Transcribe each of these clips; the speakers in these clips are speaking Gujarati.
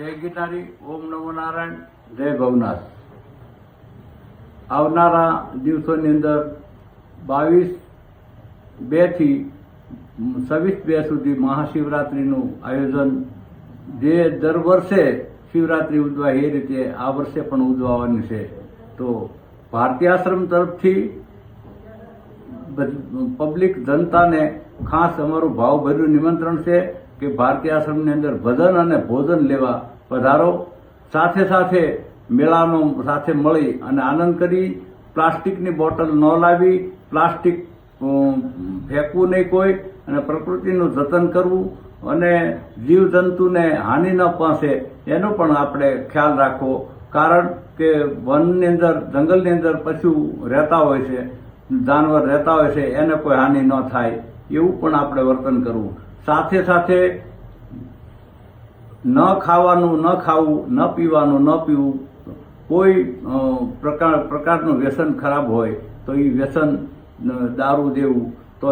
જય ગિરનારી, ઓમ નમો નારાયણ, જય ભવનાથ। આવનારા દિવસોની અંદર 22/2 થી 26/2 સુધી મહાશિવરાત્રિનું આયોજન જે દર વર્ષે શિવરાત્રિ ઉજવાય એ રીતે આ વર્ષે પણ ઉજવવાની છે। તો ભારતીય આશ્રમ તરફથી પબ્લિક જનતાને ખાસ અમારું ભાવભર્યું નિમંત્રણ છે કે ભારતીય આશ્રમની અંદર ભજન અને ભોજન લેવા પધારો। સાથે સાથે મેળાનો સાથે મળી અને આનંદ કરી, પ્લાસ્ટિકની બોટલ ન લાવી, પ્લાસ્ટિક ફેંકવું નહીં કોઈ, અને પ્રકૃતિનું જતન કરવું અને જીવજંતુને હાનિ ન પહોંચે એનો પણ આપણે ખ્યાલ રાખવો। કારણ કે વનની અંદર, જંગલની અંદર પશુ રહેતા હોય છે, જાનવર રહેતા હોય છે, એને કોઈ હાનિ ન થાય એવું પણ આપણે વર્તન કરવું। સાથે સાથે ન ખાવાનું ન ખાવું, ન પીવાનું ન પીવું। કોઈ પ્રકારનું વ્યસન ખરાબ હોય તો એ વ્યસન દારૂ દેવું તો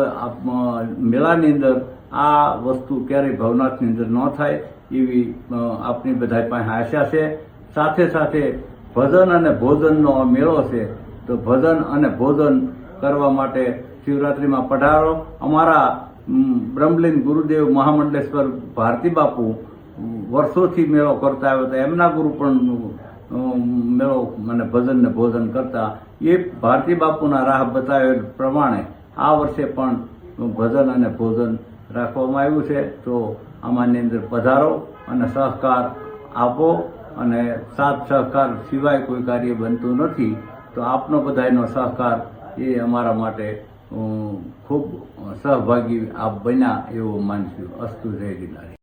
મેળાની અંદર આ વસ્તુ ક્યારેય ભવનાથની અંદર ન થાય એવી આપણી બધા પાસે આશા છે। સાથે સાથે ભજન અને ભોજનનો મેળો છે, તો ભજન અને ભોજન કરવા માટે શિવરાત્રિમાં પધારો। અમારા બ્રહ્મલીન ગુરુદેવ મહામંડલેશ્વર ભારતી બાપુ વર્ષોથી મેળો કરતા આવ્યા હતા, એમના ગુરુ પણ મેળો અને ભજન ને ભોજન કરતા। એ ભારતી બાપુના રાહ બતાવેલ પ્રમાણે આ વર્ષે પણ ભજન અને ભોજન રાખવામાં આવ્યું છે। તો આમાંની અંદર પધારો અને સહકાર આપો, અને સાથ સહકાર સિવાય કોઈ કાર્ય બનતું નથી। તો આપનો બધાનો સહકાર એ અમારા માટે ખૂબ સહભાગી આપ બન્યા એવું માનશું। અસ્તુ, જય ગિરનારી।